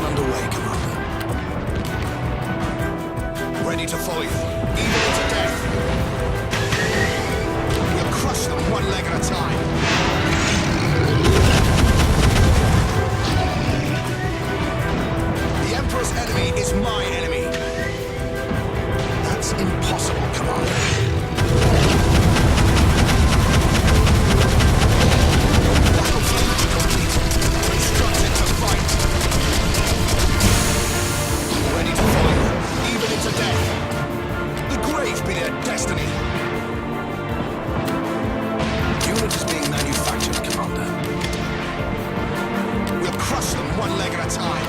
Construction underway, Commander. Ready to follow you, even into death. We'll crush them one leg at a time. The Emperor's enemy is my enemy. That's impossible, Commander. Be their destiny. Unit is being manufactured, Commander. We'll crush them one leg at a time.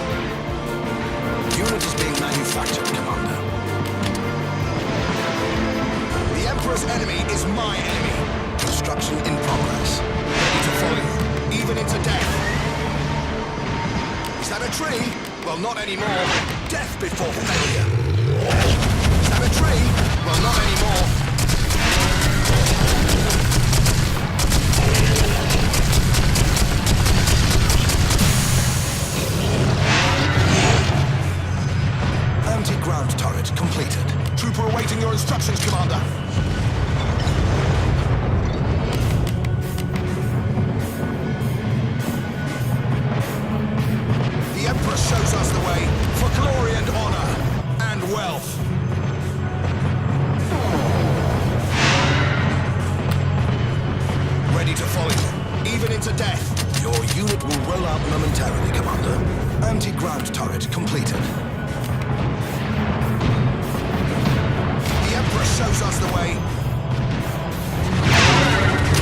Unit is being manufactured, Commander. The Emperor's enemy is my enemy. Construction in progress. Ready to follow you, even into death. Is that a tree? Well, not anymore. Death before failure. Is that a tree? Well, not anymore. Anti-ground turret completed. Trooper awaiting your instructions, Commander. The Emperor shows us the way for glory and honor and wealth. Ready to follow you, even into death. Your unit will roll out momentarily, Commander. Anti-ground turret completed. The Emperor shows us the way.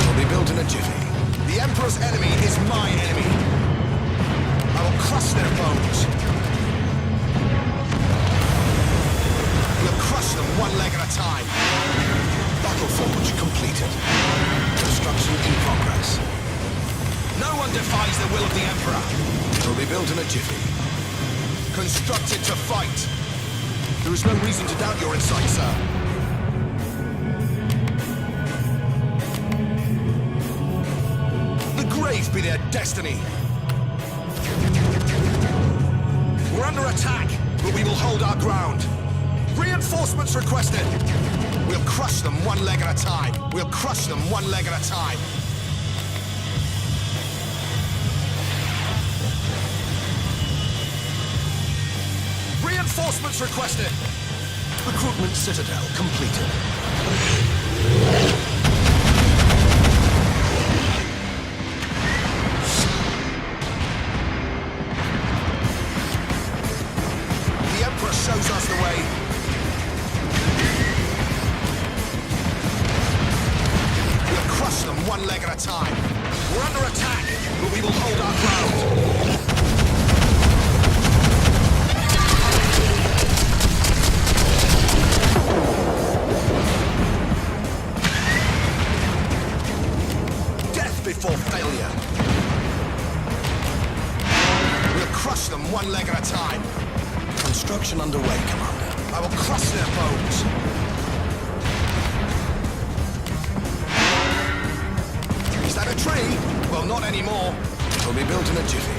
Will be built in a jiffy. The Emperor's enemy is my enemy. I will crush their bones. We'll crush them one leg at a time. Battle forge completed. Construction in progress. No one defies the will of the Emperor. It will be built in a jiffy. Constructed to fight. There is no reason to doubt your insight, sir. The grave be their destiny. We're under attack, but we will hold our ground. Reinforcements requested. We'll crush them one leg at a time. We'll crush them one leg at a time. Reinforcements requested. Recruitment citadel completed. The Emperor shows us the way. Crush them one leg at a time. We're under attack, but we will hold our ground. Death before failure. We'll crush them one leg at a time. Construction underway, Commander. I will crush their bones. Is that a tree? Well, not anymore. It will be built in a jiffy.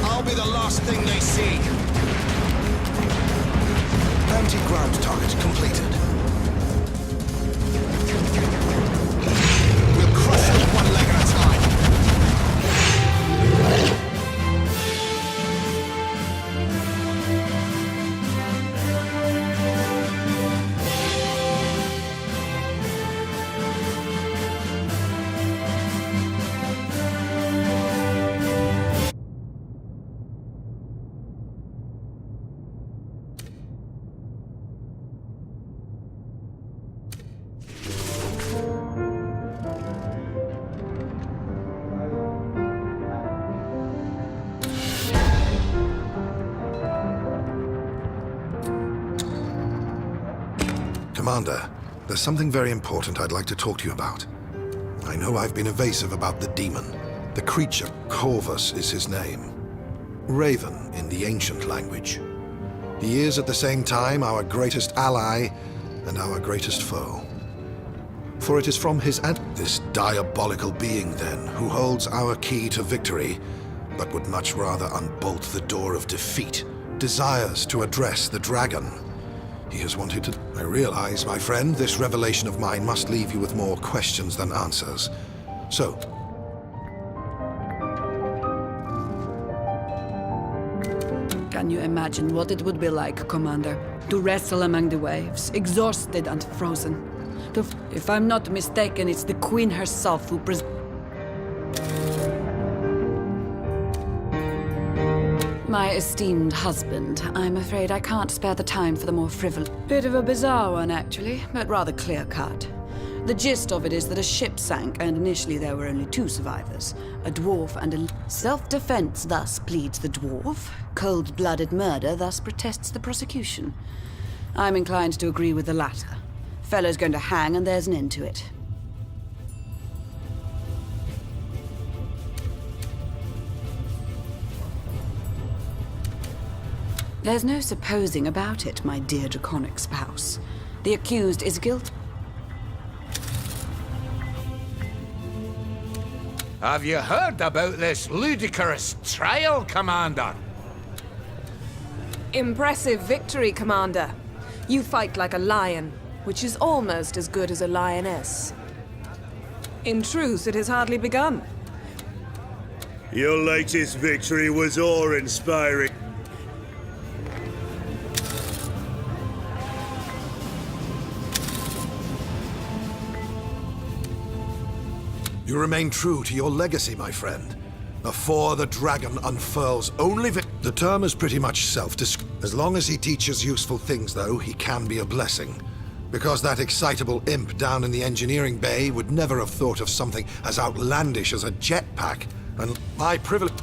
I'll be the last thing they see. Anti-ground turret completed. We'll crush them one leg at a time. Commander, there's something very important I'd like to talk to you about. I know I've been evasive about the demon. The creature, Corvus is his name. Raven in the ancient language. He is at the same time our greatest ally and our greatest foe. For it is from his this diabolical being, then, who holds our key to victory, but would much rather unbolt the door of defeat, desires to address the dragon. He has wanted to... I realize, my friend, this revelation of mine must leave you with more questions than answers. So... Can you imagine what it would be like, Commander? To wrestle among the waves, exhausted and frozen. If I'm not mistaken, it's the Queen herself who My esteemed husband, I'm afraid I can't spare the time for the more frivolous... Bit of a bizarre one, actually, but rather clear-cut. The gist of it is that a ship sank, and initially there were only 2 survivors. A dwarf and a... Self-defense thus pleads the dwarf. Cold-blooded murder thus protests the prosecution. I'm inclined to agree with the latter. Fellow's going to hang, and there's an end to it. There's no supposing about it, my dear draconic spouse. The accused is guilty. Have you heard about this ludicrous trial, Commander? Impressive victory, Commander. You fight like a lion, which is almost as good as a lioness. In truth, it has hardly begun. Your latest victory was awe-inspiring. You remain true to your legacy, my friend. Before the dragon unfurls only the term is pretty much self-described. As long as he teaches useful things, though, he can be a blessing. Because that excitable imp down in the engineering bay would never have thought of something as outlandish as a jetpack. And my privilege...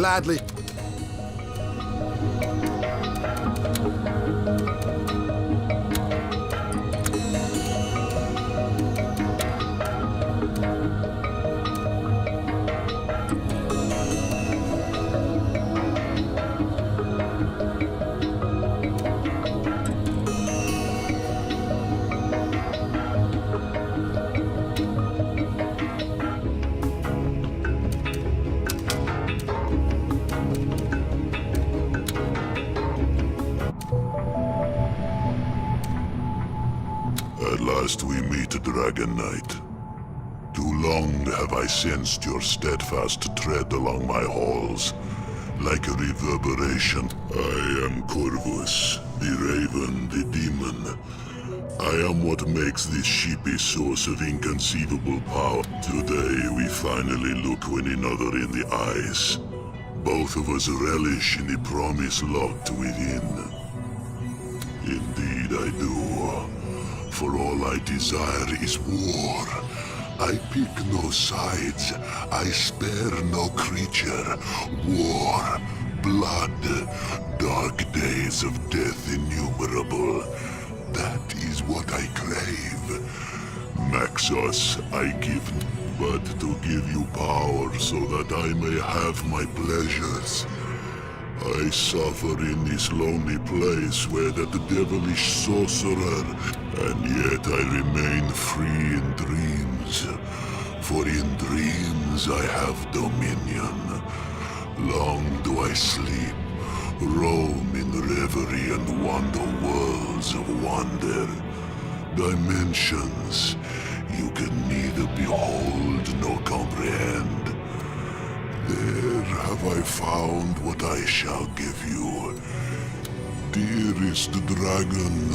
gladly... At last we meet, Dragon Knight. Too long have I sensed your steadfast tread along my halls, like a reverberation. I am Corvus, the Raven, the Demon. I am what makes this sheepy source of inconceivable power. Today we finally look one another in the eyes. Both of us relish in the promise locked within. Indeed I do. For all I desire is war. I pick no sides. I spare no creature. War, blood, dark days of death innumerable. That is what I crave. Maxos I give, but to give you power so that I may have my pleasures. I suffer in this lonely place where that devilish sorcerer, and yet I remain free in dreams. For in dreams I have dominion. Long do I sleep, roam in reverie and wander worlds of wonder. Dimensions you can neither behold nor comprehend. There have I found what I shall give you. Dearest dragon,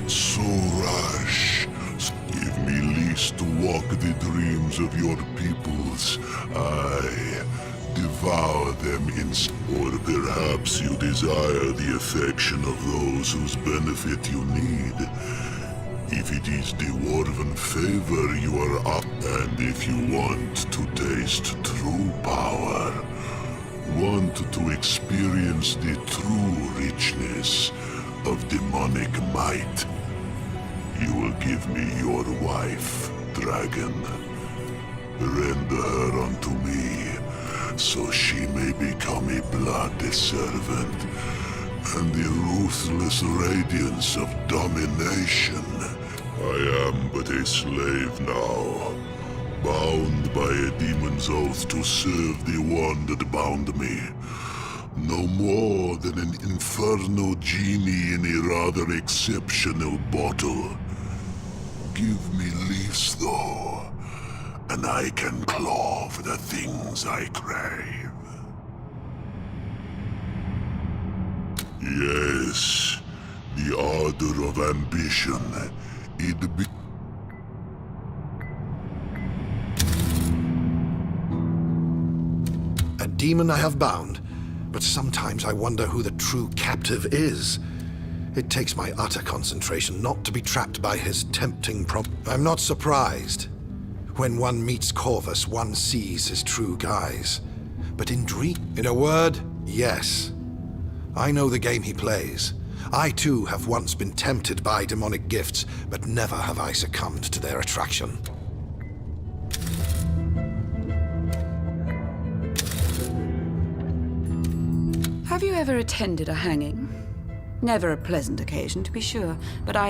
so rash. Give me least to walk the dreams of your peoples. I devour them in... Or perhaps you desire the affection of those whose benefit you need. If it is dwarven favor you are up, and if you want to taste true power, want to experience the true richness of demonic might, you will give me your wife, dragon. Render her unto me, so she may become a blood servant, and the ruthless radiance of domination. I am but a slave now, bound by a demon's oath to serve the one that bound me. No more than an infernal genie in a rather exceptional bottle. Give me leaves, though, and I can claw for the things I crave. Yes, the ardor of ambition. It'd be... A demon I have bound, but sometimes I wonder who the true captive is. It takes my utter concentration not to be trapped by his tempting I'm not surprised. When one meets Corvus, one sees his true guise. But in a word, yes. I know the game he plays. I too have once been tempted by demonic gifts, but never have I succumbed to their attraction. Have you ever attended a hanging? Never a pleasant occasion, to be sure, but I